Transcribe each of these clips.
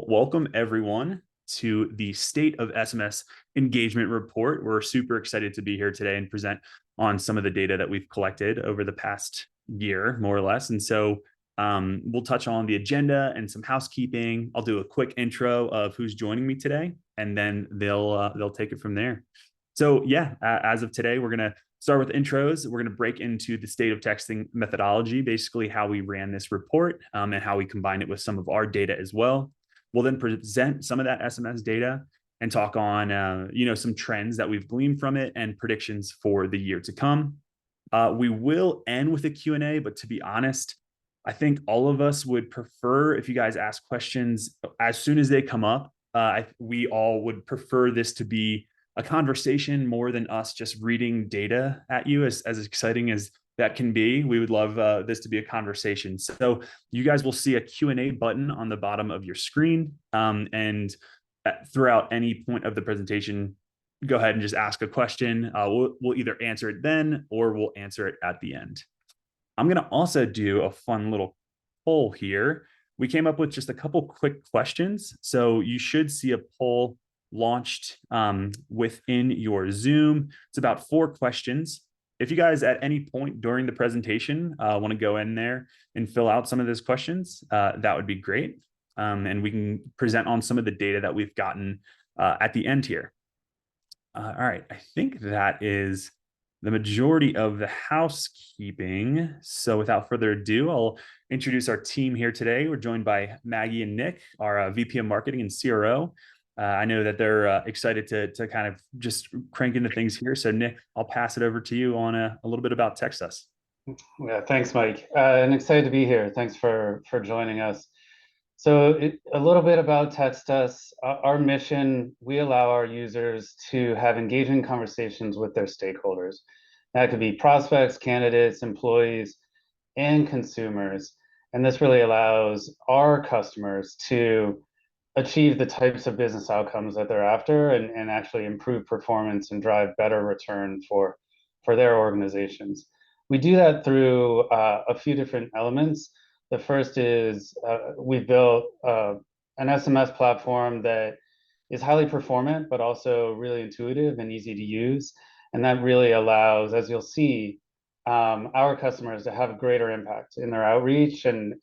Welcome everyone to the State of SMS Engagement Report. We're super excited to be here today and present on some of the data that we've collected over the past year, more or less. We'll touch on the agenda and some housekeeping. I'll do a quick intro of who's joining me today, and then they'll take it from there. As of today, we're gonna start with intros. We're going to break into the state of texting methodology, basically how we ran this report and how we combine it with some of our data as well. We'll then present some of that SMS data and talk on, some trends that we've gleaned from it and predictions for the year to come. We will end with a Q&A, but to be honest, I think all of us would prefer if you guys ask questions as soon as they come up. We all would prefer this to be a conversation more than us just reading data at you. As exciting as that can be, we would love this to be a conversation. So you guys will see a Q&A button on the bottom of your screen. And throughout any point of the presentation, go ahead and just ask a question. We'll either answer it then or we'll answer it at the end. I'm going to also do a fun little poll here. We came up with just a couple quick questions. So you should see a poll launched within your Zoom. It's about 4 questions. If you guys at any point during the presentation want to go in there and fill out some of those questions, that would be great. And we can present on some of the data that we've gotten at the end here. All right, I think that is the majority of the housekeeping. So without further ado, I'll introduce our team here today. We're joined by Maggie and Nick, our VP of Marketing and CRO. I know that they're excited to kind of just crank into things here. So Nick, I'll pass it over to you on a little bit about TextUs. Yeah, thanks, Mike. And excited to be here. Thanks for joining us. So a little bit about TextUs. Our mission, we allow our users to have engaging conversations with their stakeholders. That could be prospects, candidates, employees, and consumers. And this really allows our customers to achieve the types of business outcomes that they're after and actually improve performance and drive better return for their organizations. We do that through a few different elements. The first is we've built an SMS platform that is highly performant, but also really intuitive and easy to use. And that really allows, as you'll see, our customers to have a greater impact in their outreach and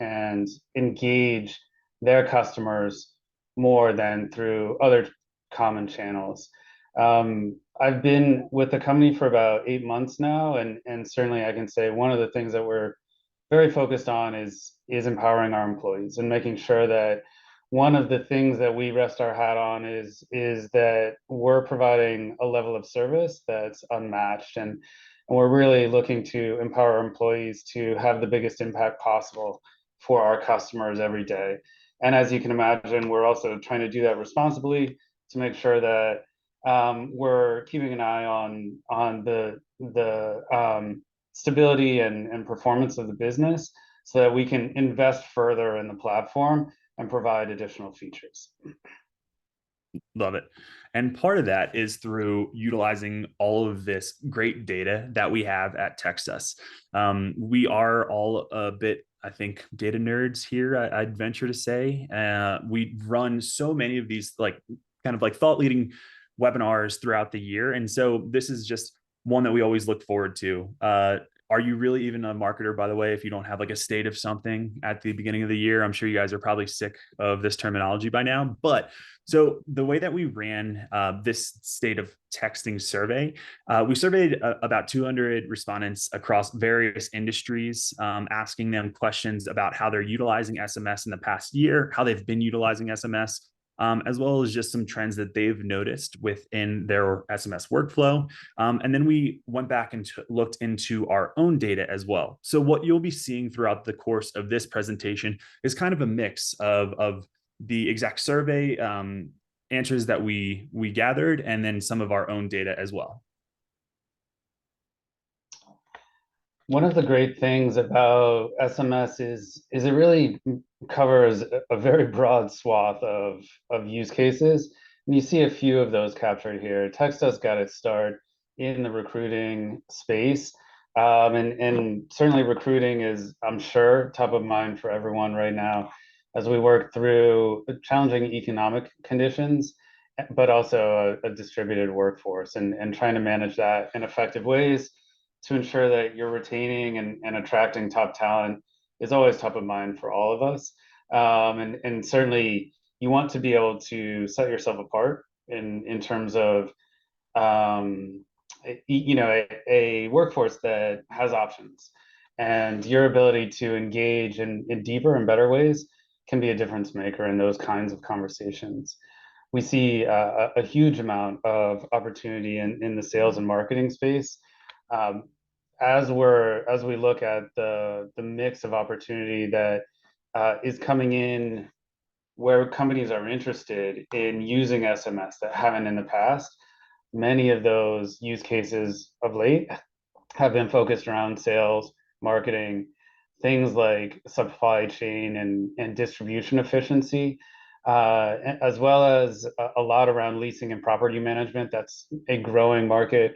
engage their customers more than through other common channels. I've been with the company for about 8 months now, and certainly I can say one of the things that we're very focused on is empowering our employees and making sure that one of the things that we rest our hat on is that we're providing a level of service that's unmatched, and we're really looking to empower our employees to have the biggest impact possible for our customers every day. And as you can imagine, we're also trying to do that responsibly to make sure that we're keeping an eye on the stability and performance of the business so that we can invest further in the platform and provide additional features. Love it. And part of that is through utilizing all of this great data that we have at TextUs. We are all a bit, I think, data nerds here, I'd venture to say. We run so many of these kind of thought leading webinars throughout the year. And so this is just one that we always look forward to. Are you really even a marketer, by the way, if you don't have a state of something at the beginning of the year? I'm sure you guys are probably sick of this terminology by now. But so the way that we ran this state of texting survey, we surveyed about 200 respondents across various industries, asking them questions about how they're utilizing SMS in the past year, how they've been utilizing SMS, as well as just some trends that they've noticed within their SMS workflow. And then we went back and looked into our own data as well. So what you'll be seeing throughout the course of this presentation is kind of a mix of the exact survey answers that we gathered, and then some of our own data as well. One of the great things about SMS is it really covers a very broad swath of use cases. And you see a few of those captured here. TextUs got its start in the recruiting space. And certainly recruiting is, I'm sure, top of mind for everyone right now. as we work through challenging economic conditions, but also a distributed workforce, and trying to manage that in effective ways to ensure that you're retaining and attracting top talent is always top of mind for all of us. And certainly you want to be able to set yourself apart in terms of a workforce that has options, and your ability to engage in deeper and better ways can be a difference maker in those kinds of conversations. We see a huge amount of opportunity in the sales and marketing space. Um, as we look at the mix of opportunity that is coming in, where companies are interested in using SMS that haven't in the past, many of those use cases of late have been focused around sales, marketing, things like supply chain and distribution efficiency, as well as a lot around leasing and property management. That's a growing market.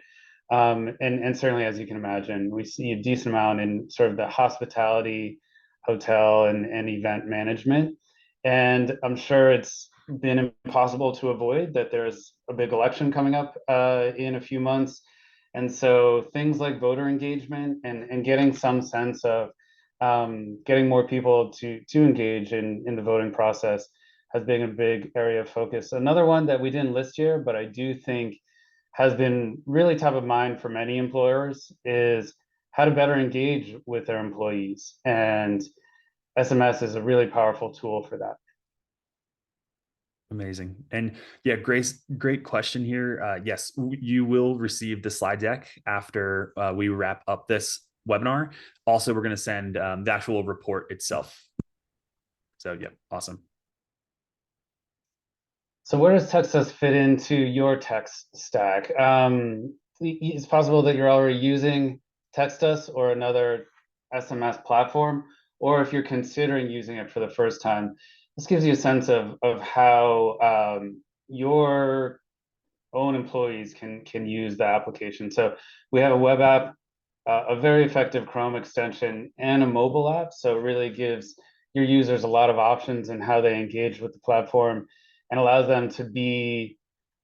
And certainly, as you can imagine, we see a decent amount in sort of the hospitality, hotel, and event management. And I'm sure it's been impossible to avoid that there's a big election coming up in a few months. And so things like voter engagement and getting some sense of getting more people to engage in the voting process has been a big area of focus. Another one that we didn't list here, but I do think has been really top of mind for many employers, is how to better engage with their employees. And SMS is a really powerful tool for that. Amazing. And yeah, great question here. Yes, you will receive the slide deck after we wrap up this webinar. Also, we're going to send the actual report itself. So yeah, awesome. So where does TextUs fit into your tech stack? It's possible that you're already using TextUs or another SMS platform, or if you're considering using it for the first time, this gives you a sense of how your own employees can use the application. So we have a web app, a very effective Chrome extension, and a mobile app. So it really gives your users a lot of options in how they engage with the platform, and allows them to be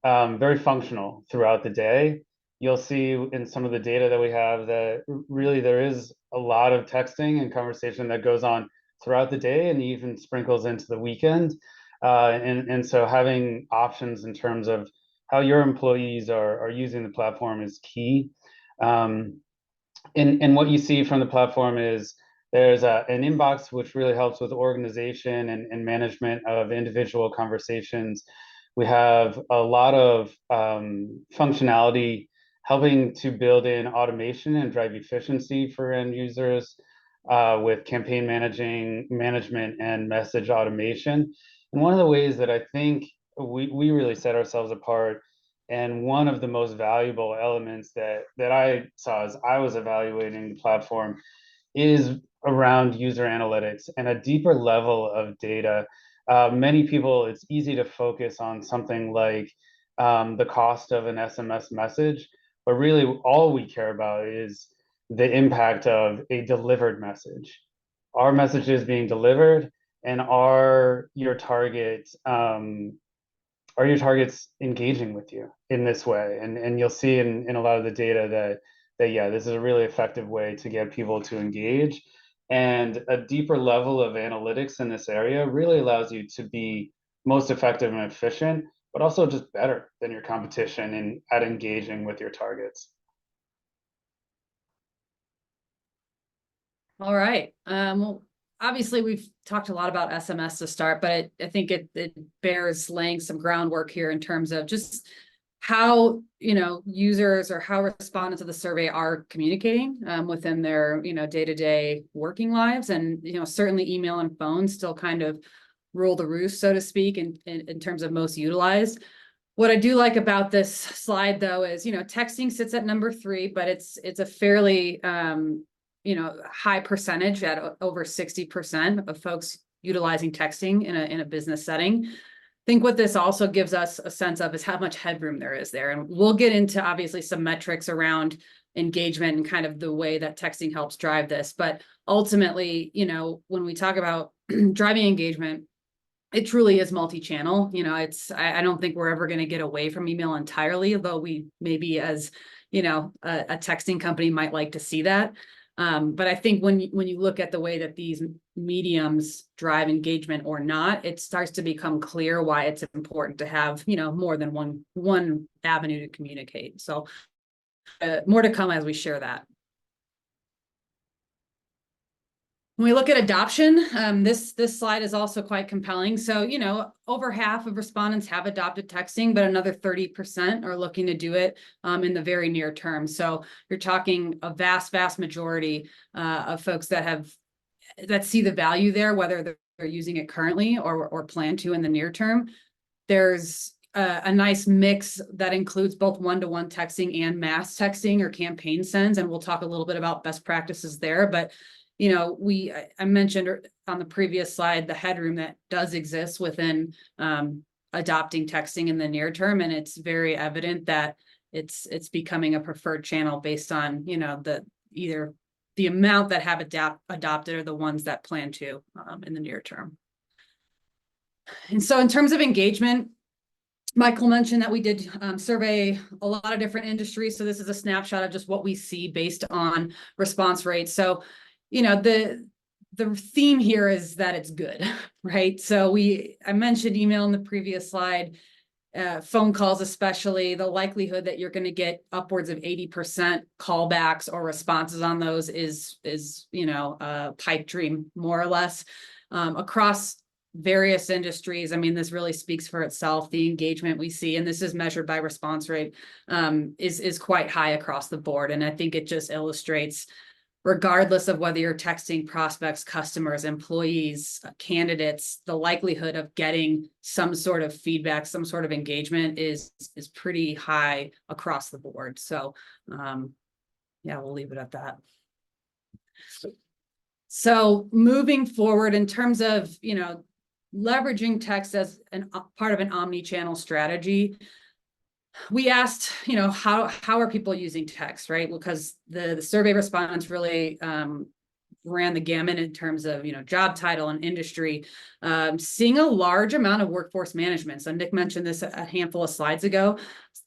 very functional throughout the day. You'll see in some of the data that we have that really there is a lot of texting and conversation that goes on throughout the day and even sprinkles into the weekend. And so having options in terms of how your employees are using the platform is key. And what you see from the platform is there's an inbox which really helps with organization and management of individual conversations. We have a lot of functionality helping to build in automation and drive efficiency for end users with campaign management and message automation. And one of the ways that I think we really set ourselves apart, and one of the most valuable elements that I saw as I was evaluating the platform, is around user analytics and a deeper level of data. Many people, it's easy to focus on something like the cost of an SMS message, but really all we care about is the impact of a delivered message. Are messages being delivered, and are your targets engaging with you in this way? And you'll see in a lot of the data that yeah, this is a really effective way to get people to engage. And a deeper level of analytics in this area really allows you to be most effective and efficient, but also just better than your competition in at engaging with your targets. All right. Well, obviously we've talked a lot about SMS to start, but I think it bears laying some groundwork here in terms of just how, users or how respondents to the survey are communicating within their, day-to-day working lives. And, certainly email and phone still kind of rule the roost, so to speak, in terms of most utilized. What I do like about this slide, though, is, texting sits at number 3, but it's a fairly high percentage at over 60% of folks utilizing texting in a business setting. I think what this also gives us a sense of is how much headroom there is there. And we'll get into obviously some metrics around engagement and kind of the way that texting helps drive this. But ultimately, when we talk about driving engagement, it truly is multi-channel. You know, I don't think we're ever going to get away from email entirely, although we maybe as, you know, a texting company might like to see that. But I think when you look at the way that these mediums drive engagement or not, it starts to become clear why it's important to have, you know, more than one avenue to communicate. So more to come as we share that. When we look at adoption, this slide is also quite compelling. So, you know, over half of respondents have adopted texting, but another 30% are looking to do it in the very near term. So you're talking a vast majority of folks that see the value there, whether they're using it currently or plan to in the near term. There's a nice mix that includes both one-to-one texting and mass texting or campaign sends, and we'll talk a little bit about best practices there. But you know, I mentioned on the previous slide the headroom that does exist within adopting texting in the near term, and it's very evident that it's becoming a preferred channel based on, you know, either the amount that have adopted or the ones that plan to in the near term. And so in terms of engagement, Michael mentioned that we did survey a lot of different industries. So this is a snapshot of just what we see based on response rates. So, you know, the theme here is that it's good, right? So I mentioned email in the previous slide, phone calls, especially the likelihood that you're going to get upwards of 80% callbacks or responses on those is, you know, a pipe dream, more or less, across various industries. I mean, this really speaks for itself. The engagement we see, and this is measured by response rate, is quite high across the board. And I think it just illustrates, regardless of whether you're texting prospects, customers, employees, candidates, the likelihood of getting some sort of feedback, some sort of engagement is pretty high across the board. So yeah, we'll leave it at that. So moving forward in terms of, you know, leveraging text as part of an omni-channel strategy, we asked, you know, how are people using text, right? Because the survey respondents really ran the gamut in terms of, you know, job title and industry, seeing a large amount of workforce management. So Nick mentioned this a handful of slides ago,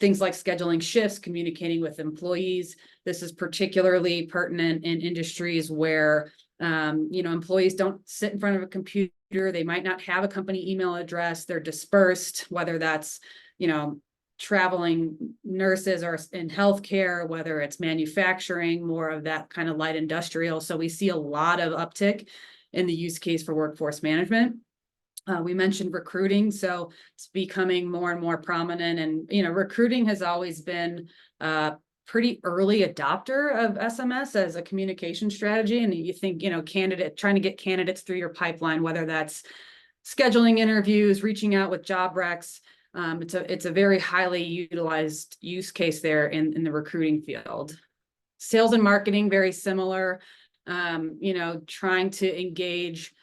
things like scheduling shifts, communicating with employees. This is particularly pertinent in industries where, you know, employees don't sit in front of a computer. They might not have a company email address. They're dispersed, whether that's, you know, traveling nurses or in healthcare, whether it's manufacturing, more of that kind of light industrial. So we see a lot of uptick in the use case for workforce management. We mentioned recruiting, so it's becoming more and more prominent. And, you know, recruiting has always been a pretty early adopter of SMS as a communication strategy. And you think, you know, trying to get candidates through your pipeline, whether that's scheduling interviews, reaching out with job recs. It's a very highly utilized use case there in the recruiting field. Sales and marketing, very similar, you know, trying to engage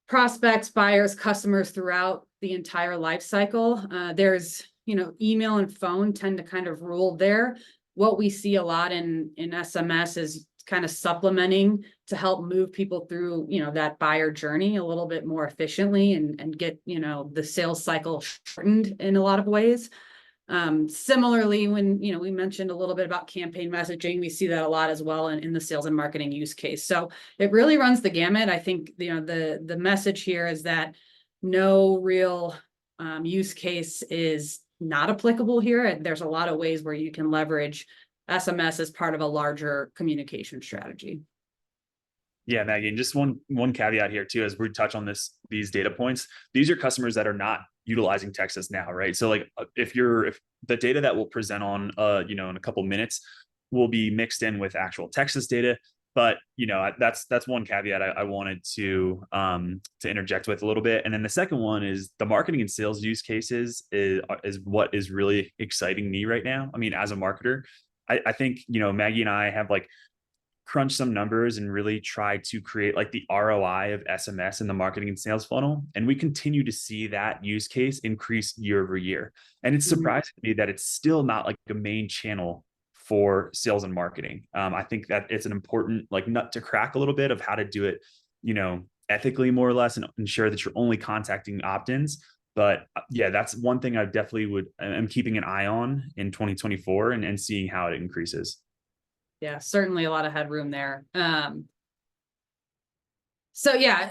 prospects, buyers, customers throughout the entire life cycle. There's, you know, email and phone tend to kind of rule there. What we see a lot in SMS is kind of supplementing to help move people through, you know, that buyer journey a little bit more efficiently and get, you know, the sales cycle shortened in a lot of ways. Similarly, when, you know, we mentioned a little bit about campaign messaging, we see that a lot as well in the sales and marketing use case. So it really runs the gamut. I think, you know, the message here is that no real use case is not applicable here. There's a lot of ways where you can leverage SMS as part of a larger communication strategy. Yeah, Maggie, and just one caveat here too, as we touch on these data points, these are customers that are not utilizing TextUs now, right? So like if the data that we'll present on, you know, in a couple minutes will be mixed in with actual TextUs data, but you know, that's one caveat I wanted to interject with a little bit. And then the second one is the marketing and sales use cases is what is really exciting me right now. I mean, as a marketer, I think, you know, Maggie and I have like crunch some numbers and really try to create like the ROI of SMS in the marketing and sales funnel. And we continue to see that use case increase year over year. And it's surprising to me that it's still not like a main channel for sales and marketing. I think that it's an important like nut to crack a little bit of how to do it, you know, ethically, more or less, and ensure that you're only contacting opt-ins. But yeah, that's one thing I definitely I'm keeping an eye on in 2024 and seeing how it increases. Yeah, certainly a lot of headroom there. So yeah,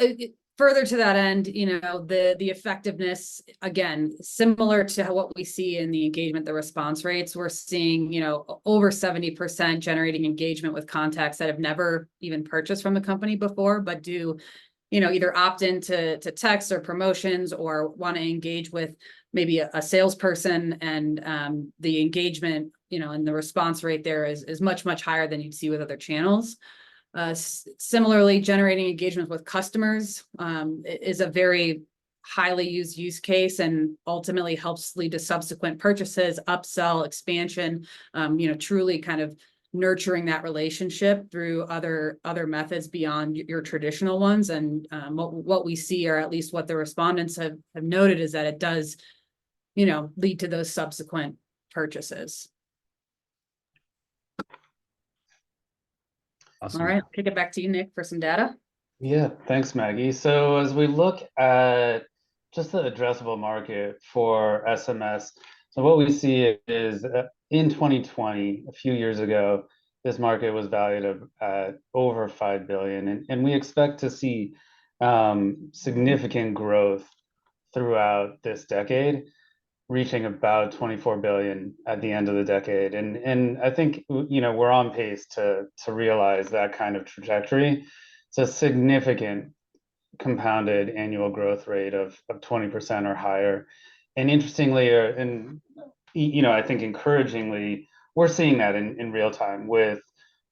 further to that end, the effectiveness, again, similar to what we see in the engagement, the response rates, we're seeing, over 70% generating engagement with contacts that have never even purchased from the company before, but do, either opt into text or promotions, or want to engage with maybe a salesperson, and the engagement, and the response rate there is much, much higher than you'd see with other channels. Similarly, generating engagement with customers is a very highly used use case, and ultimately helps lead to subsequent purchases, upsell, expansion, truly kind of nurturing that relationship through other methods beyond your traditional ones. And what we see, or at least what the respondents have noted, is that it does, lead to those subsequent purchases. Awesome. All right, kick it back to you, Nick, for some data. Yeah, thanks, Maggie. So as we look at just the addressable market for SMS, so what we see is in 2020, a few years ago, this market was valued at over 5 billion, and we expect to see significant growth throughout this decade, reaching about 24 billion at the end of the decade. And I think, we're on pace to realize that kind of trajectory. It's a significant compounded annual growth rate of 20% or higher. And interestingly, I think encouragingly, we're seeing that in real time, with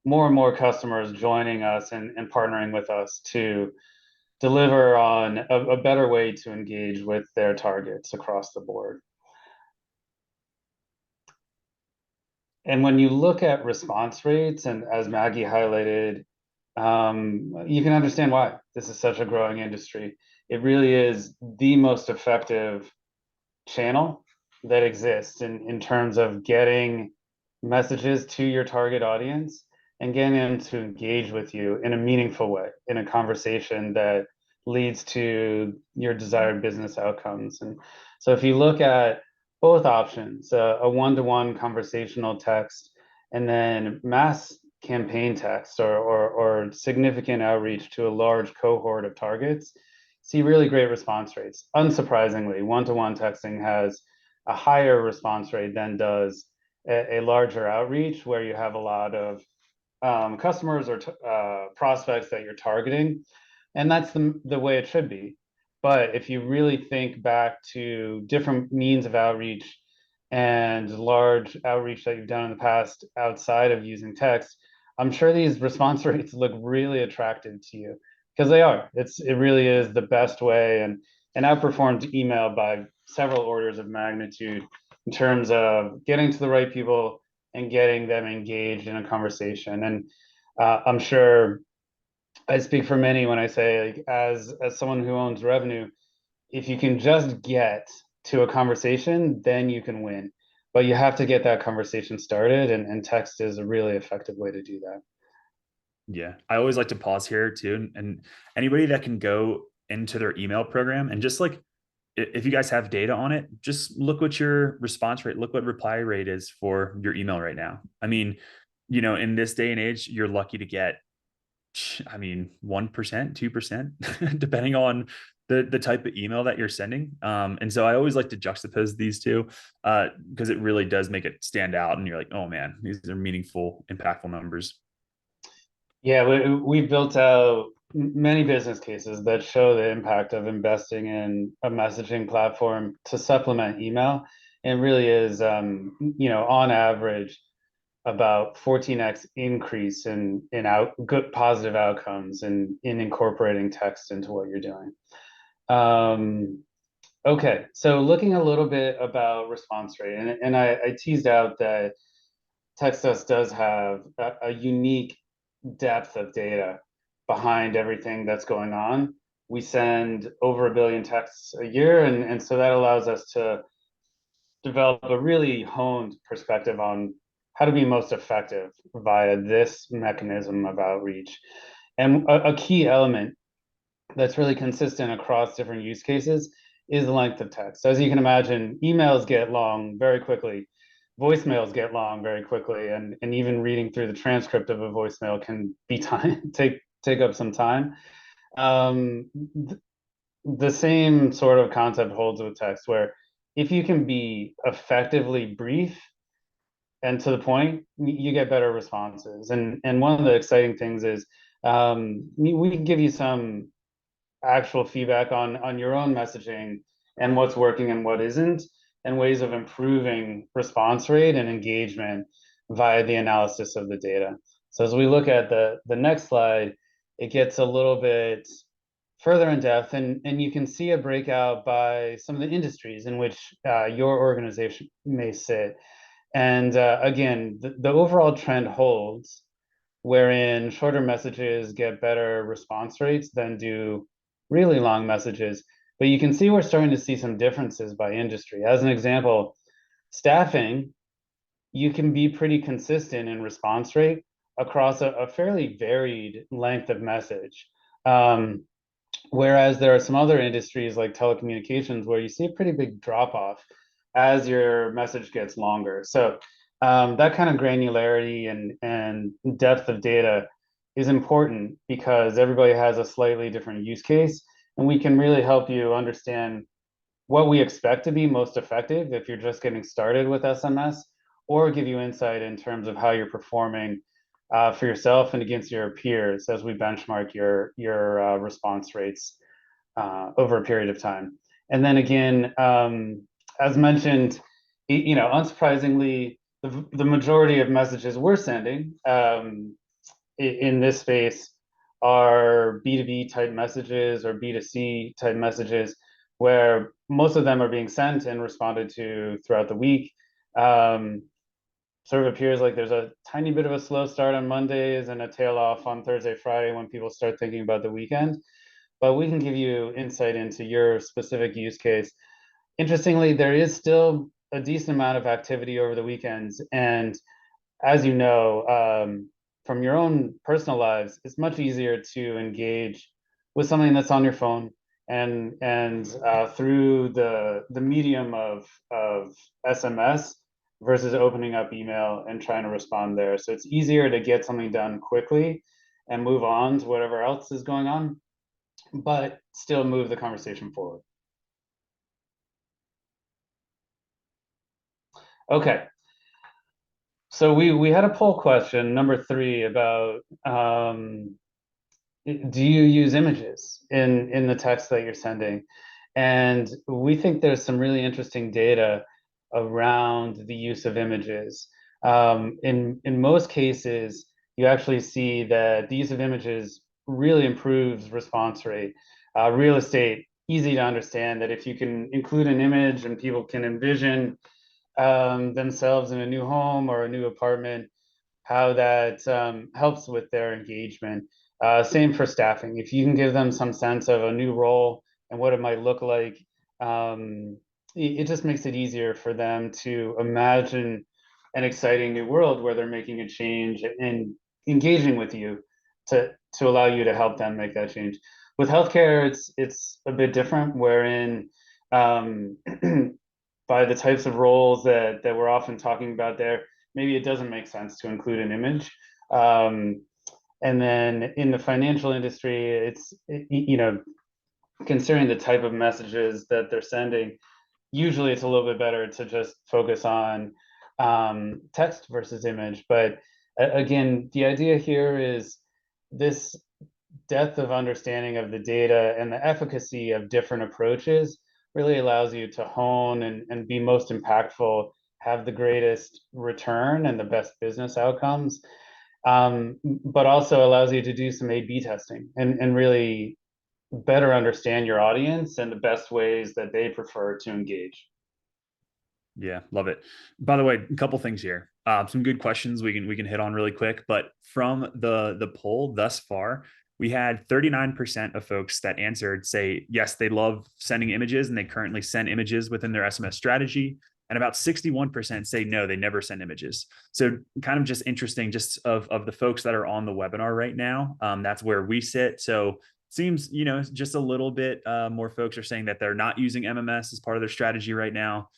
more and more customers joining us and partnering with us to deliver on a better way to engage with their targets across the board. And when you look at response rates, and as Maggie highlighted, you can understand why this is such a growing industry. It really is the most effective channel that exists in terms of getting messages to your target audience and getting them to engage with you in a meaningful way, in a conversation that leads to your desired business outcomes. And so if you look at both options, a one-to-one conversational text, and then mass campaign text, or significant outreach to a large cohort of targets, see really great response rates. Unsurprisingly, one-to-one texting has a higher response rate than does a larger outreach, where you have a lot of customers or prospects that you're targeting. And that's the way it should be. But if you really think back to different means of outreach and large outreach that you've done in the past outside of using text, I'm sure these response rates look really attractive to you, because they are. It really is the best way, and outperformed email by several orders of magnitude in terms of getting to the right people and getting them engaged in a conversation. And I'm sure I speak for many when I say, like, as someone who owns revenue, if you can just get to a conversation, then you can win. But you have to get that conversation started, and text is a really effective way to do that. Yeah, I always like to pause here too, and anybody that can go into their email program and just like, if you guys have data on it, just look what your response rate, look what reply rate is for your email right now. I mean, in this day and age, you're lucky to get, 1%, 2%, depending on the type of email that you're sending. And so I always like to juxtapose these two, because it really does make it stand out. And you're like, oh man, these are meaningful, impactful numbers. Yeah, we've built out many business cases that show the impact of investing in a messaging platform to supplement email. And really is, on average, about 14x increase in good positive outcomes in incorporating text into what you're doing. Okay, so looking a little bit about response rate, and I teased out that TextUs does have a unique depth of data behind everything that's going on. We send over 1 billion texts a year, and so that allows us to develop a really honed perspective on how to be most effective via this mechanism of outreach. And a key element that's really consistent across different use cases is the length of text. So as you can imagine, emails get long very quickly, voicemails get long very quickly, and even reading through the transcript of a voicemail can be time take up some time. Um, the same sort of concept holds with text, where if you can be effectively brief and to the point, you get better responses. And one of the exciting things is we can give you some actual feedback on your own messaging and what's working and what isn't, and ways of improving response rate and engagement via the analysis of the data. So as we look at the next slide, it gets a little bit further in depth, and you can see a breakout by some of the industries in which your organization may sit. And again, the overall trend holds, wherein shorter messages get better response rates than do really long messages. But you can see we're starting to see some differences by industry. As an example, staffing, you can be pretty consistent in response rate across a fairly varied length of message. Whereas there are some other industries like telecommunications where you see a pretty big drop off as your message gets longer. So that kind of granularity and depth of data is important because everybody has a slightly different use case, and we can really help you understand what we expect to be most effective if you're just getting started with SMS, or give you insight in terms of how you're performing for yourself and against your peers as we benchmark your response rates over a period of time. And then again, as mentioned, unsurprisingly, the majority of messages we're sending in this space are B2B type messages or B2C type messages, where most of them are being sent and responded to throughout the week. Sort of appears like there's a tiny bit of a slow start on Mondays and a tail off on Thursday, Friday when people start thinking about the weekend. But we can give you insight into your specific use case. Interestingly, there is still a decent amount of activity over the weekends. And as you know, from your own personal lives, it's much easier to engage with something that's on your phone and through the medium of SMS versus opening up email and trying to respond there. So it's easier to get something done quickly and move on to whatever else is going on, but still move the conversation forward. Okay. So we had a poll question, number 3, about do you use images in the text that you're sending? And we think there's some really interesting data around the use of images. In most cases, you actually see that the use of images really improves response rate. Real estate, easy to understand that if you can include an image and people can envision themselves in a new home or a new apartment, how that helps with their engagement. Same for staffing. If you can give them some sense of a new role and what it might look like, it just makes it easier for them to imagine an exciting new world where they're making a change and engaging with you to allow you to help them make that change. With healthcare, it's a bit different, wherein by the types of roles that we're often talking about there, maybe it doesn't make sense to include an image. And then in the financial industry, it's, considering the type of messages that they're sending, usually it's a little bit better to just focus on text versus image. But again, the idea here is this depth of understanding of the data and the efficacy of different approaches really allows you to hone and be most impactful, have the greatest return and the best business outcomes, but also allows you to do some A/B testing and really better understand your audience and the best ways that they prefer to engage. Yeah, love it. By the way, a couple things here. Some good questions we can hit on really quick. But from the poll thus far, we had 39% of folks that answered say yes, they love sending images and they currently send images within their SMS strategy. And about 61% say no, they never send images. So kind of just interesting, just of the folks that are on the webinar right now. That's where we sit. So seems, just a little bit more folks are saying that they're not using MMS as part of their strategy right now.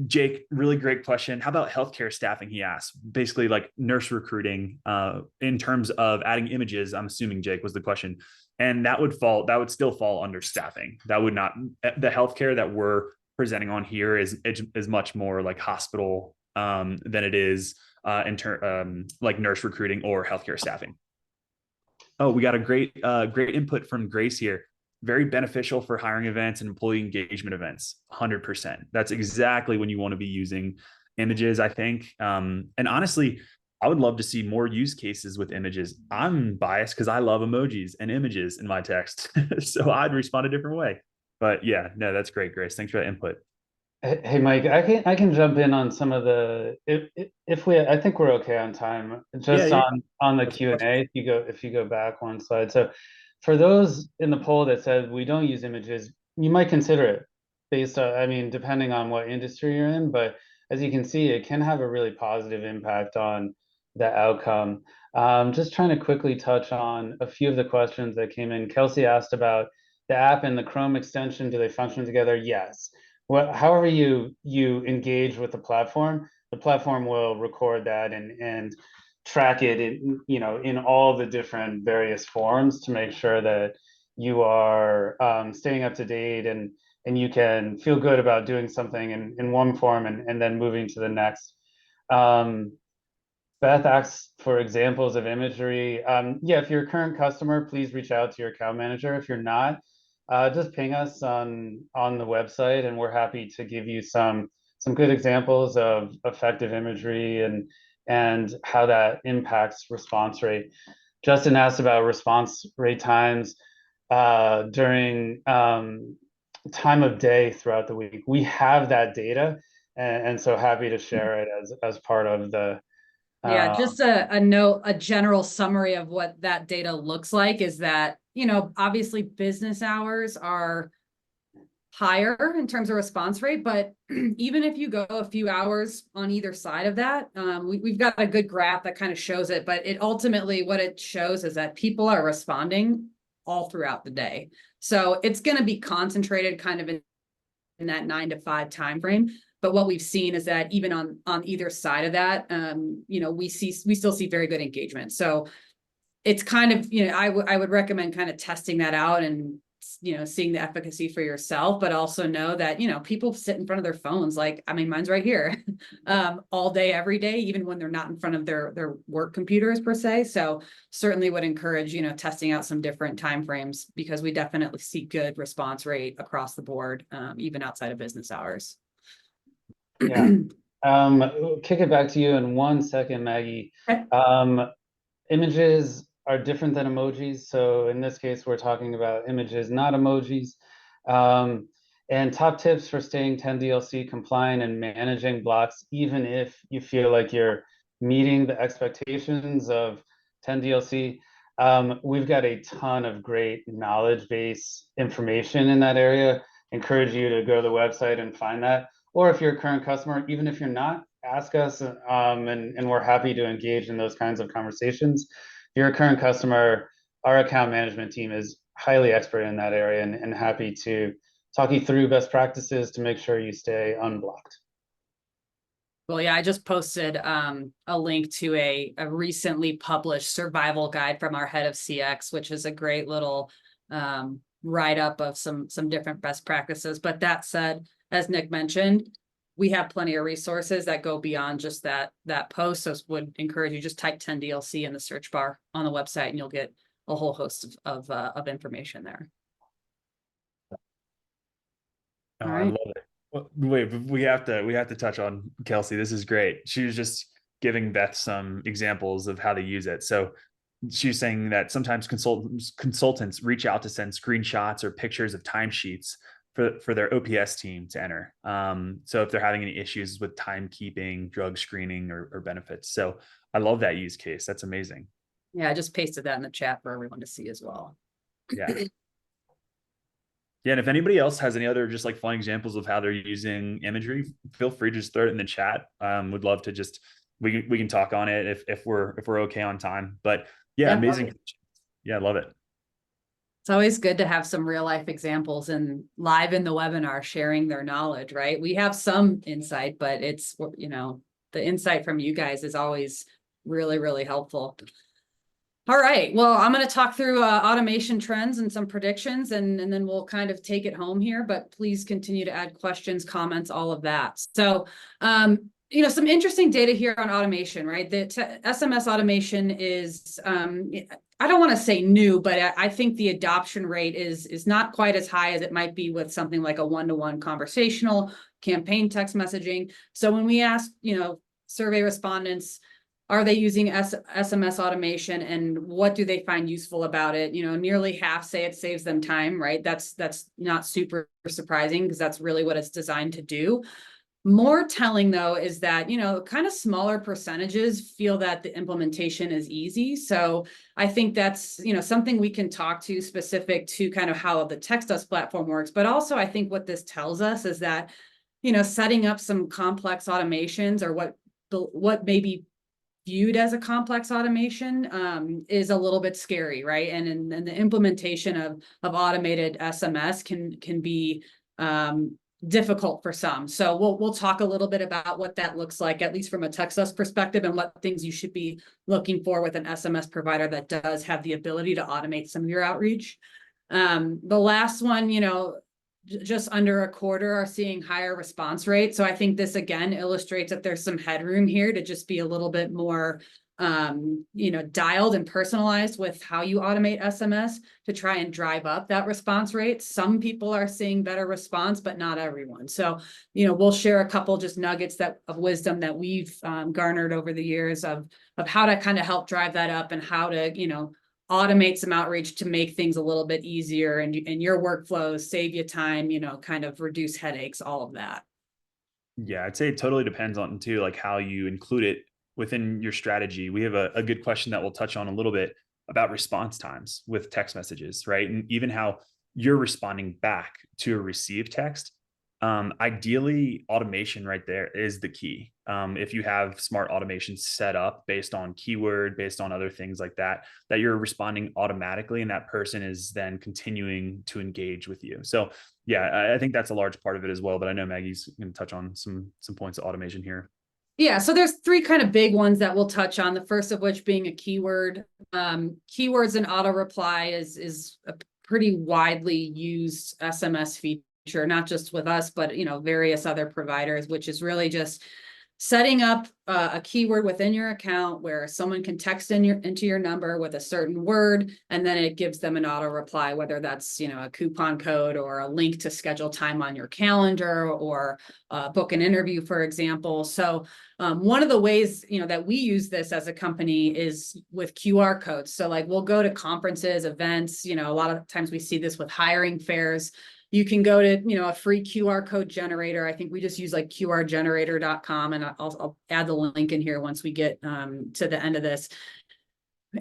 Jake, really great question. How about healthcare staffing? He asked, basically like nurse recruiting in terms of adding images. I'm assuming, Jake, was the question. And that would still fall under staffing. That would not, the healthcare that we're presenting on here is much more like hospital than it is like nurse recruiting or healthcare staffing. Oh, we got a great input from Grace here. Very beneficial for hiring events and employee engagement events. 100%. That's exactly when you want to be using images, I think. And honestly, I would love to see more use cases with images. I'm biased because I love emojis and images in my text. So I'd respond a different way. But yeah, no, that's great, Grace. Thanks for that input. Hey Mike, I can jump in on some of the if we I think we're okay on time. Just Yeah. on the Q&A, if you go back one slide. So for those in the poll that said we don't use images, you might consider it based on, I mean, depending on what industry you're in, but as you can see, it can have a really positive impact on the outcome. Just trying to quickly touch on a few of the questions that came in. Kelsey asked about the app and the Chrome extension. Do they function together? Yes. However you engage with the platform will record that and track it in, in all the different various forms to make sure that you are staying up to date and you can feel good about doing something in one form and then moving to the next. Beth asks for examples of imagery. Yeah, if you're a current customer, please reach out to your account manager. If you're not, just ping us on the website, and we're happy to give you some good examples of effective imagery and how that impacts response rate. Justin asked about response rate times during time of day throughout the week. We have that data, and so happy to share it as part of the. Yeah, just a note, a general summary of what that data looks like is that, obviously business hours are higher in terms of response rate, but even if you go a few hours on either side of that, we've got a good graph that kind of shows it, but it ultimately, what it shows is that people are responding all throughout the day. So it's going to be concentrated kind of in that 9 to 5 timeframe. But what we've seen is that even on either side of that, we still see very good engagement. So it's kind of, I would recommend kind of testing that out and, seeing the efficacy for yourself, but also know that, people sit in front of their phones. Like, I mean, mine's right here all day, every day, even when they're not in front of their work computers per se. So certainly would encourage, testing out some different timeframes, because we definitely see good response rate across the board, even outside of business hours. Yeah. Kick it back to you in 1 second, Maggie. Images are different than emojis. So in this case, we're talking about images, not emojis. And top tips for staying 10DLC compliant and managing blocks, even if you feel like you're meeting the expectations of 10DLC. We've got a ton of great knowledge base information in that area. Encourage you to go to the website and find that. Or if you're a current customer, even if you're not, ask us, and we're happy to engage in those kinds of conversations. If you're a current customer, our account management team is highly expert in that area and happy to talk you through best practices to make sure you stay unblocked. Well, yeah, I just posted a link to a recently published survival guide from our head of CX, which is a great little write-up of some different best practices. But that said, as Nick mentioned, we have plenty of resources that go beyond just that post. So would encourage you, just type 10DLC in the search bar on the website and you'll get a whole host of information there. Oh, right. I love it. Well, wait, we have to touch on Kelsey. This is great. She was just giving Beth some examples of how they use it. So she's saying that sometimes consultants reach out to send screenshots or pictures of timesheets for their OPS team to enter. So if they're having any issues with timekeeping, drug screening, or benefits. So I love that use case. That's amazing. Yeah, I just pasted that in the chat for everyone to see as well. Yeah. Yeah, and if anybody else has any other just like fun examples of how they're using imagery, feel free to just throw it in the chat. Would love to just we can talk on it if we're okay on time. But yeah, amazing. Yeah, I love it. It's always good to have some real life examples and live in the webinar sharing their knowledge, right? We have some insight, but it's, you know, the insight from you guys is always really, really helpful. All right, well, I'm going to talk through automation trends and some predictions, and then we'll kind of take it home here, but please continue to add questions, comments, all of that. So, you know, some interesting data here on automation, right? The SMS automation is, I don't want to say new, but I think the adoption rate is not quite as high as it might be with something like a one-to-one conversational campaign text messaging. So when we ask, you know, survey respondents, are they using SMS automation and what do they find useful about it? You know, nearly half say it saves them time, right? That's not super surprising because that's really what it's designed to do. More telling though is that, you know, kind of smaller percentages feel that the implementation is easy. So I think that's, you know, something we can talk to specific to kind of how the TextUs platform works. But also I think what this tells us is that, you know, setting up some complex automations or what maybe viewed as a complex automation is a little bit scary, right? And the implementation of automated SMS can be difficult for some. So we'll talk a little bit about what that looks like, at least from a TextUs perspective, and what things you should be looking for with an SMS provider that does have the ability to automate some of your outreach. The last one, you know, just under a quarter are seeing higher response rates. So I think this again illustrates that there's some headroom here to just be a little bit more, you know, dialed and personalized with how you automate SMS to try and drive up that response rate. Some people are seeing better response, but not everyone. So, you know, we'll share a couple just nuggets of wisdom that we've garnered over the years of how to kind of help drive that up and how to, you know, automate some outreach to make things a little bit easier and your workflows, save you time, you know, kind of reduce headaches, all of that. Yeah, I'd say it totally depends on too, like how you include it within your strategy. We have a good question that we'll touch on a little bit about response times with text messages, right? And even how you're responding back to a received text. Ideally, automation right there is the key. If you have smart automation set up based on keyword, based on other things like that, that you're responding automatically and that person is then continuing to engage with you. So yeah, I think that's a large part of it as well. But I know Maggie's going to touch on some points of automation here. Yeah, so there's three kind of big ones that we'll touch on. The first of which being a keyword. Keywords and auto reply is a pretty widely used SMS feature, not just with us, but, you know, various other providers, which is really just setting up a keyword within your account where someone can text into your number with a certain word, and then it gives them an auto reply, whether that's, you know, a coupon code or a link to schedule time on your calendar or book an interview, for example. So one of the ways, you know, that we use this as a company is with QR codes. So like we'll go to conferences, events, you know, a lot of times we see this with hiring fairs. You can go to, you know, a free QR code generator. I think we just use like qrgenerator.com, and I'll add the link in here once we get to the end of this.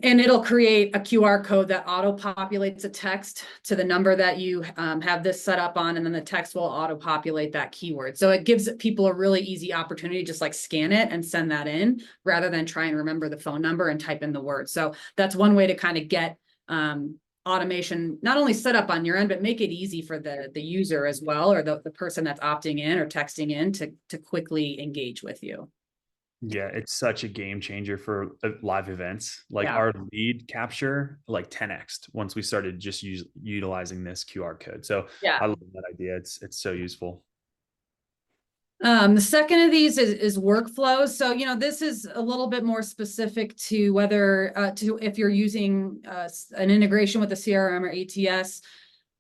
And it'll create a QR code that auto-populates a text to the number that you have this set up on, and then the text will auto-populate that keyword. So it gives people a really easy opportunity to just like scan it and send that in, rather than try and remember the phone number and type in the word. So that's one way to kind of get automation not only set up on your end, but make it easy for the user as well, or the person that's opting in or texting in to quickly engage with you. Yeah, it's such a game changer for live events. Like Yeah. our lead capture, like 10x once we started just utilizing this QR code. So Yeah. I love that idea. It's so useful. The second of these is workflows. So, you know, this is a little bit more specific to whether if you're using an integration with a CRM or ATS.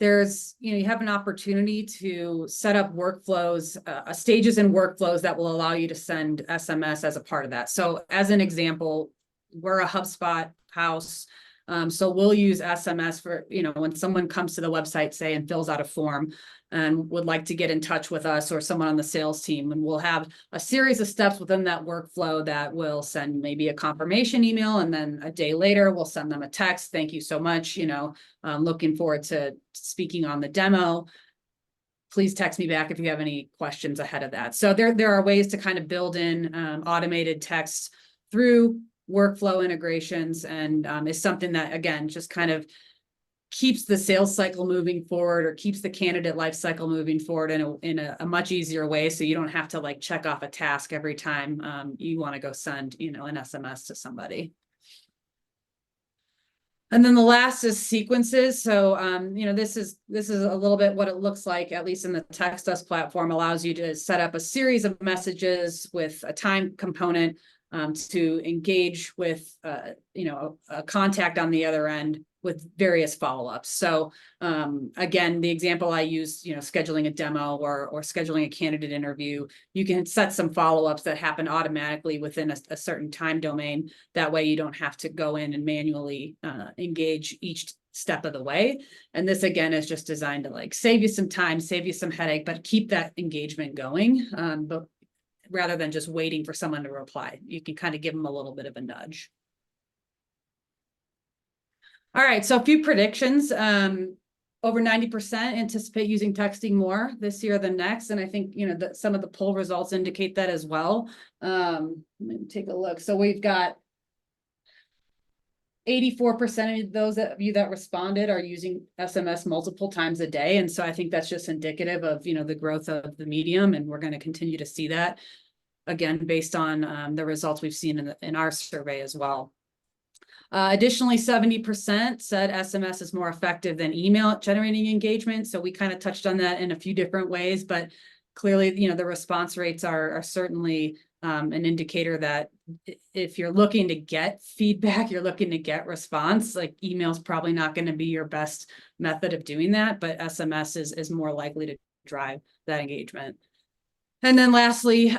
There's, you know, you have an opportunity to set up workflows, stages and workflows that will allow you to send SMS as a part of that. So as an example, we're a HubSpot house. So we'll use SMS for, you know, when someone comes to the website, say, and fills out a form and would like to get in touch with us or someone on the sales team, and we'll have a series of steps within that workflow that will send maybe a confirmation email, and then a day later we'll send them a text. Thank you so much. You know, looking forward to speaking on the demo. Please text me back if you have any questions ahead of that. So there are ways to kind of build in automated text through workflow integrations, and is something that, again, just kind of keeps the sales cycle moving forward, or keeps the candidate life cycle moving forward in a much easier way. So you don't have to like check off a task every time you want to go send, an SMS to somebody. And then the last is sequences. So, this is a little bit what it looks like, at least in the TextUs platform. Allows you to set up a series of messages with a time component to engage with, a contact on the other end with various follow-ups. So again, the example I used, scheduling a demo or scheduling a candidate interview, you can set some follow-ups that happen automatically within a certain time domain. That way you don't have to go in and manually engage each step of the way. And this again is just designed to like save you some time, save you some headache, but keep that engagement going. But rather than just waiting for someone to reply, you can kind of give them a little bit of a nudge. All right, so a few predictions. Over 90% anticipate using texting more this year than next. And I think, that some of the poll results indicate that as well. Let me take a look. So we've got 84% of those of you that responded are using SMS multiple times a day. And so I think that's just indicative of, the growth of the medium. And we're going to continue to see that, again, based on the results we've seen in our survey as well. Additionally, 70% said SMS is more effective than email at generating engagement. So we kind of touched on that in a few different ways, but clearly, the response rates are certainly an indicator that if you're looking to get feedback, you're looking to get response, like email is probably not going to be your best method of doing that, but SMS is more likely to drive that engagement. And then lastly,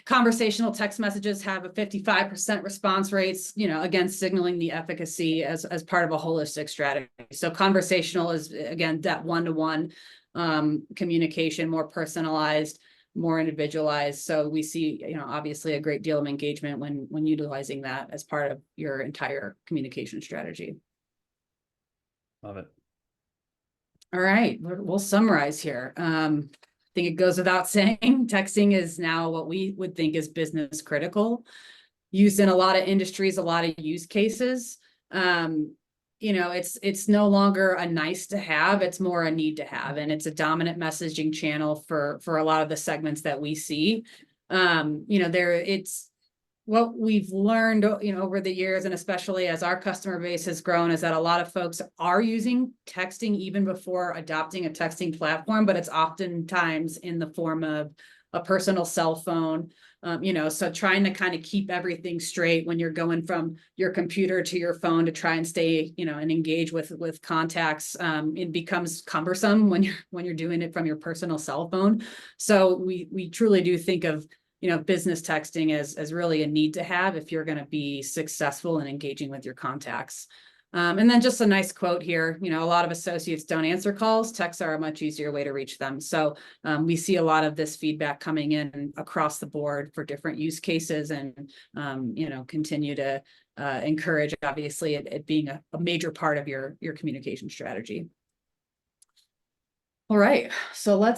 conversational text messages have a 55% response rates, again, signaling the efficacy as part of a holistic strategy. So conversational is, again, that one-to-one communication, more personalized, more individualized. So we see, obviously a great deal of engagement when utilizing that as part of your entire communication strategy. Love it. All right, we'll summarize here. I think it goes without saying, texting is now what we would think is business critical, used in a lot of industries, a lot of use cases. It's no longer a nice to have, it's more a need to have, and it's a dominant messaging channel for a lot of the segments that we see. It's what we've learned, over the years, and especially as our customer base has grown, is that a lot of folks are using texting even before adopting a texting platform, but it's oftentimes in the form of a personal cell phone. So trying to kind of keep everything straight when you're going from your computer to your phone to try and stay, and engage with contacts, it becomes cumbersome when you're doing it from your personal cell phone. So we truly do think of business texting as really a need to have if you're going to be successful in engaging with your contacts. And then just a nice quote here, a lot of associates don't answer calls. Texts are a much easier way to reach them. So we see a lot of this feedback coming in across the board for different use cases, and, continue to encourage, obviously, it being a major part of your communication strategy. All right, so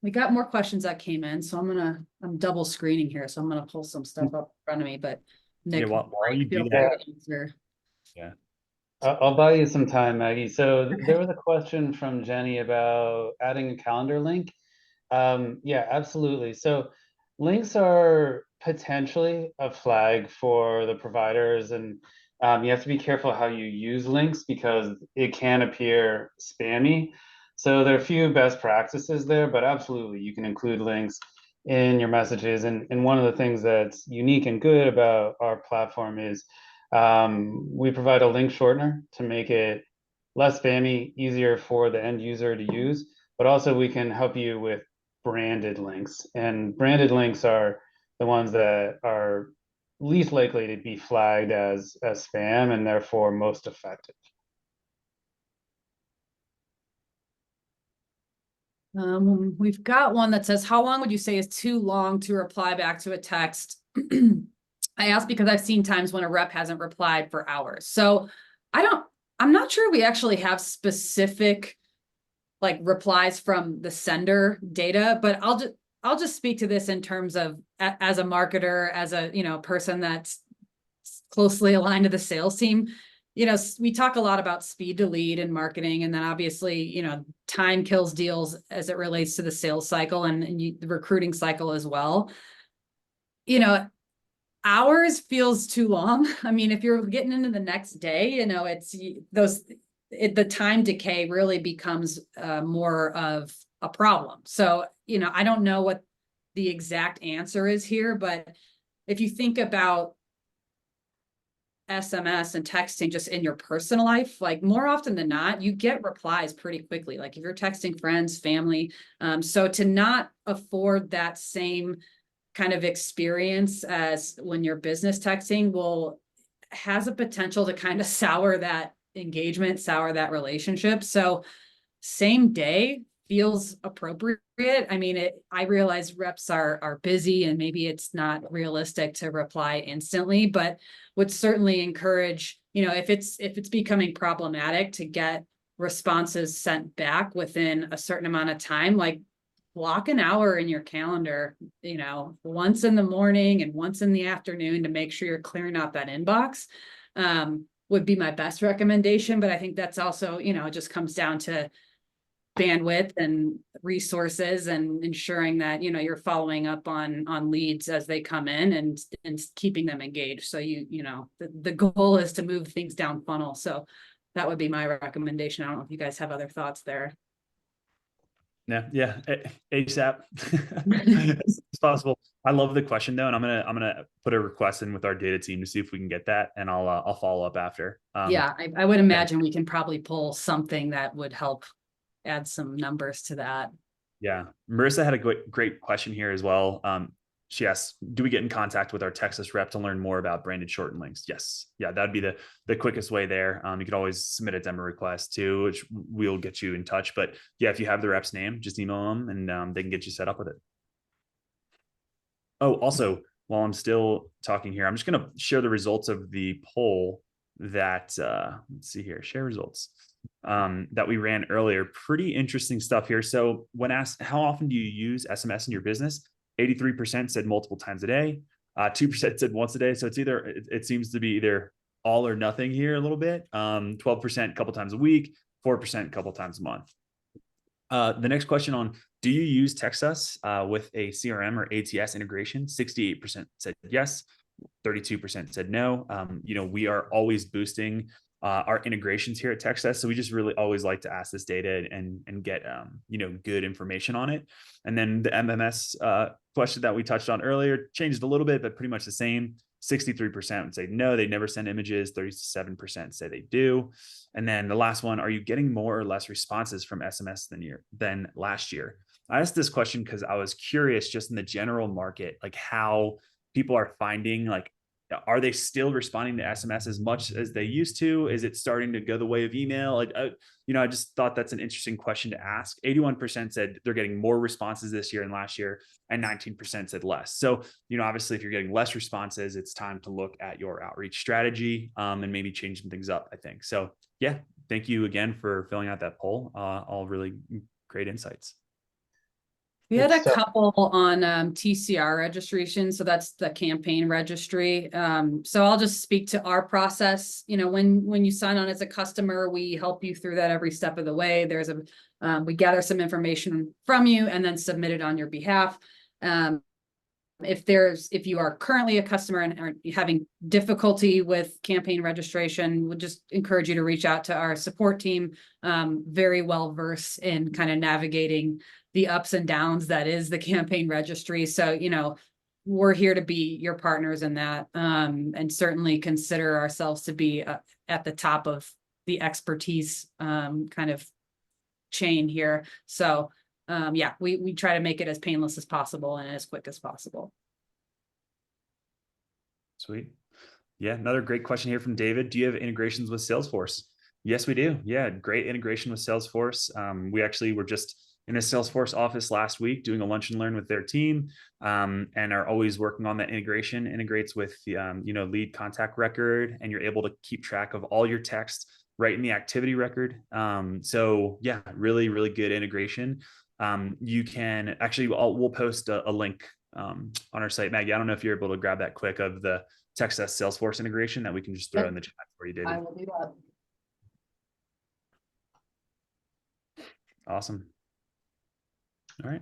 we got more questions that came in, so I'm double screening here, so I'm gonna pull some stuff up in front of me, but Nick, while you do feel that, free to answer. yeah. I'll buy you some time, Maggie. So there was a question from Jenny about adding a calendar link. Yeah, absolutely. So links are potentially a flag for the providers, and you have to be careful how you use links because it can appear spammy. So there are a few best practices there, but absolutely you can include links in your messages. And one of the things that's unique and good about our platform is we provide a link shortener to make it less spammy, easier for the end user to use, but also we can help you with branded links. And branded links are the ones that are least likely to be flagged as spam and therefore most effective. We've got one that says, how long would you say is too long to reply back to a text? I ask because I've seen times when a rep hasn't replied for hours. So I'm not sure we actually have specific like replies from the sender data, but I'll just speak to this in terms of as a marketer, as a person that's closely aligned to the sales team. we talk a lot about speed to lead in marketing, and then obviously, time kills deals as it relates to the sales cycle and the recruiting cycle as well. Hours feels too long. I mean, if you're getting into the next day, the time decay really becomes more of a problem. So, I don't know what the exact answer is here, but if you think about SMS and texting just in your personal life, like more often than not, you get replies pretty quickly. Like if you're texting friends, family. So to not afford that same kind of experience as when you're business texting has a potential to kind of sour that engagement, sour that relationship. So same day feels appropriate. I mean, I realize reps are busy and maybe it's not realistic to reply instantly, but would certainly encourage, if it's becoming problematic to get responses sent back within a certain amount of time, like block an hour in your calendar, once in the morning and once in the afternoon to make sure you're clearing out that inbox, would be my best recommendation. But I think that's also, it just comes down to bandwidth and resources and ensuring that, you're following up on leads as they come in and keeping them engaged. So the goal is to move things down funnel. So that would be my recommendation. I don't know if you guys have other thoughts there. Yeah. ASAP as possible. I love the question though, and I'm gonna put a request in with our data team to see if we can get that, and I'll follow up after. Yeah, I would imagine we can probably pull something that would help add some numbers to that. Yeah, Marissa had a great question here as well. She asks, do we get in contact with our Texas rep to learn more about branded shortened links? Yes. Yeah, that'd be the quickest way there. You could always submit a demo request too, which we'll get you in touch. But yeah, if you have the rep's name, just email them and they can get you set up with it. Oh, also, while I'm still talking here, I'm just going to share the results of the poll that, let's see here, share results that we ran earlier. Pretty interesting stuff here. So when asked, how often do you use SMS in your business? 83% said multiple times a day. 2% said once a day. So it seems to be either all or nothing here a little bit. 12% a couple times a week, 4% a couple times a month. The next question on, do you use TextUs with a CRM or ATS integration? 68% said yes. 32% said no. We are always boosting our integrations here at TextUs. So we just really always like to ask this data and get, good information on it. And then the MMS question that we touched on earlier changed a little bit, but pretty much the same. 63% would say no, they never send images. 37% say they do. And then the last one, are you getting more or less responses from SMS than last year? I asked this question because I was curious just in the general market, like how people are finding, like, are they still responding to SMS as much as they used to? Is it starting to go the way of email? I just thought that's an interesting question to ask. 81% said they're getting more responses this year than last year, and 19% said less. So, obviously, if you're getting less responses, it's time to look at your outreach strategy and maybe change some things up, I think. So, yeah, thank you again for filling out that poll. All really great insights. We had a couple on TCR registration. So that's the campaign registry. So I'll just speak to our process. When you sign on as a customer, we help you through that every step of the way. We gather some information from you and then submit it on your behalf. If you are currently a customer and are having difficulty with campaign registration, we'll just encourage you to reach out to our support team. Very well versed in kind of navigating the ups and downs that is the campaign registry. So, we're here to be your partners in that, and certainly consider ourselves to be at the top of the expertise kind of chain here. So we try to make it as painless as possible and as quick as possible. Sweet. Yeah, another great question here from David. Do you have integrations with Salesforce? Yes, we do. Yeah, great integration with Salesforce. We actually were just in a Salesforce office last week doing a lunch and learn with their team, and are always working on that integration. Integrates with the lead contact record, and you're able to keep track of all your text right in the activity record. So yeah, really, really good integration. You can actually, we'll post a link on our site. Maggie, I don't know if you're able to grab that quick of the TextUs Salesforce integration that we can just throw in the chat for you, David. I will do that. Awesome. All right.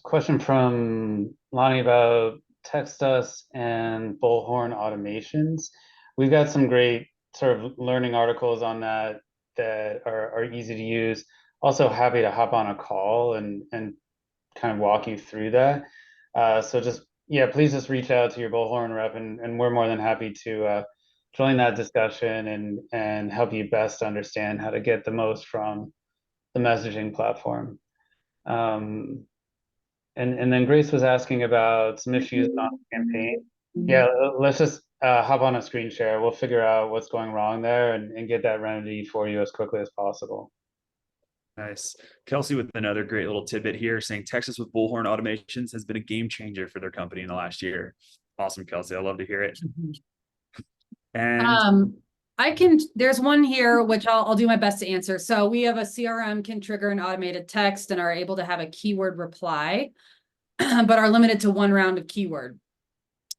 Question from Lonnie about TextUs and Bullhorn automations. We've got some great sort of learning articles on that are easy to use. Also happy to hop on a call and kind of walk you through that. So just, yeah, please just reach out to your Bullhorn rep and we're more than happy to join that discussion and help you best understand how to get the most from the messaging platform. And then Grace was asking about some issues on the campaign. Yeah, let's just hop on a screen share. We'll figure out what's going wrong there and get that remedy for you as quickly as possible. Nice. Kelsey with another great little tidbit here saying TextUs with Bullhorn automations has been a game changer for their company in the last year. Awesome, Kelsey. I love to hear it. And there's one here, which I'll do my best to answer. So we have a CRM can trigger an automated text and are able to have a keyword reply, but are limited to one round of keyword.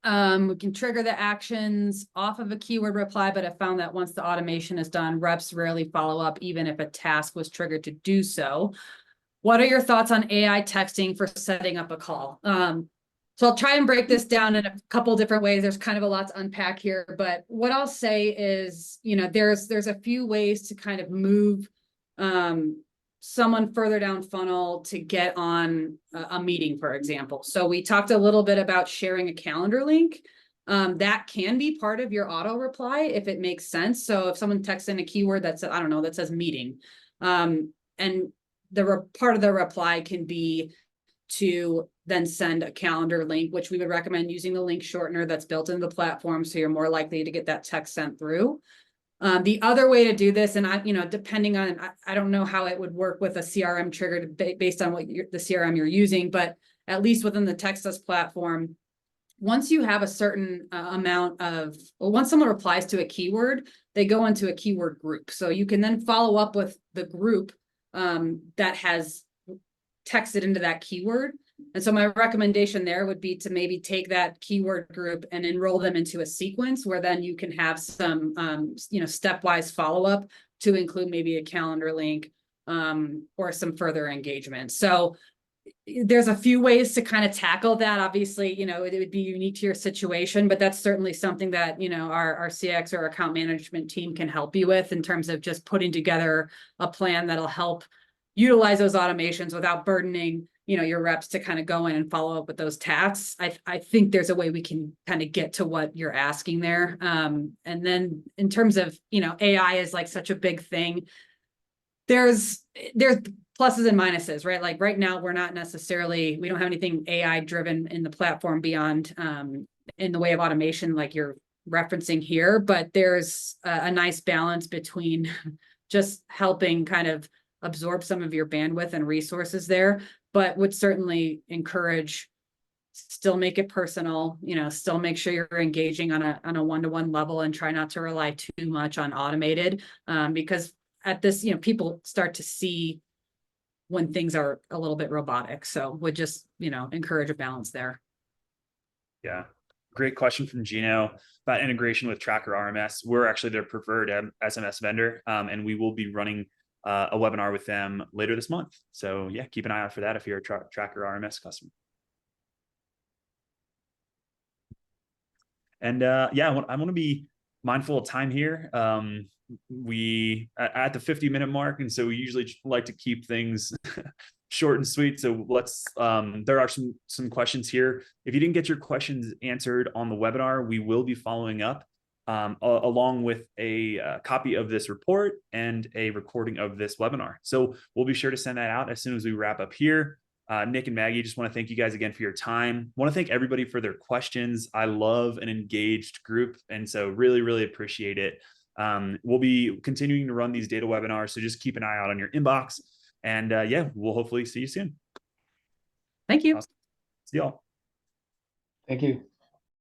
We can trigger the actions off of a keyword reply, but I found that once the automation is done, reps rarely follow up, even if a task was triggered to do so. What are your thoughts on AI texting for setting up a call? So I'll try and break this down in a couple different ways. There's kind of a lot to unpack here, but what I'll say is, there's a few ways to kind of move someone further down funnel to get on a meeting, for example. So we talked a little bit about sharing a calendar link. That can be part of your auto reply if it makes sense. So if someone texts in a keyword that says, I don't know, that says meeting, and part of the reply can be to then send a calendar link, which we would recommend using the link shortener that's built into the platform, so you're more likely to get that text sent through. The other way to do this, and depending on, I don't know how it would work with a CRM trigger based on what the CRM you're using, but at least within the TextUs platform, once you have a certain once someone replies to a keyword, they go into a keyword group. So you can then follow up with the group that has texted into that keyword. And so my recommendation there would be to maybe take that keyword group and enroll them into a sequence where then you can have some, stepwise follow-up to include maybe a calendar link or some further engagement. So there's a few ways to kind of tackle that. Obviously, it would be unique to your situation, but that's certainly something that, our CX or account management team can help you with in terms of just putting together a plan that'll help utilize those automations without burdening your reps to kind of go in and follow up with those tasks. I think there's a way we can kind of get to what you're asking there. And then in terms of, AI is like such a big thing. There's pluses and minuses, right? Like right now, we don't have anything AI driven in the platform beyond in the way of automation, like you're referencing here, but there's a nice balance between just helping kind of absorb some of your bandwidth and resources there, but would certainly encourage, still make it personal, still make sure you're engaging on a one-to-one level and try not to rely too much on automated, because at this, people start to see when things are a little bit robotic. So would just, encourage a balance there. Yeah. Great question from Gino about integration with Tracker RMS. We're actually their preferred SMS vendor, and we will be running a webinar with them later this month. So yeah, keep an eye out for that if you're a Tracker RMS customer. And yeah, I want to be mindful of time here. We at the 50-minute mark, and so we usually like to keep things short and sweet. So let's there are some questions here. If you didn't get your questions answered on the webinar, we will be following up along with a copy of this report and a recording of this webinar. So we'll be sure to send that out as soon as we wrap up here. Nick and Maggie, just want to thank you guys again for your time. Want to thank everybody for their questions. I love an engaged group, and so really, really appreciate it. We'll be continuing to run these data webinars, so just keep an eye out on your inbox. And yeah, we'll hopefully see you soon. Thank you. Awesome. See y'all. Thank you.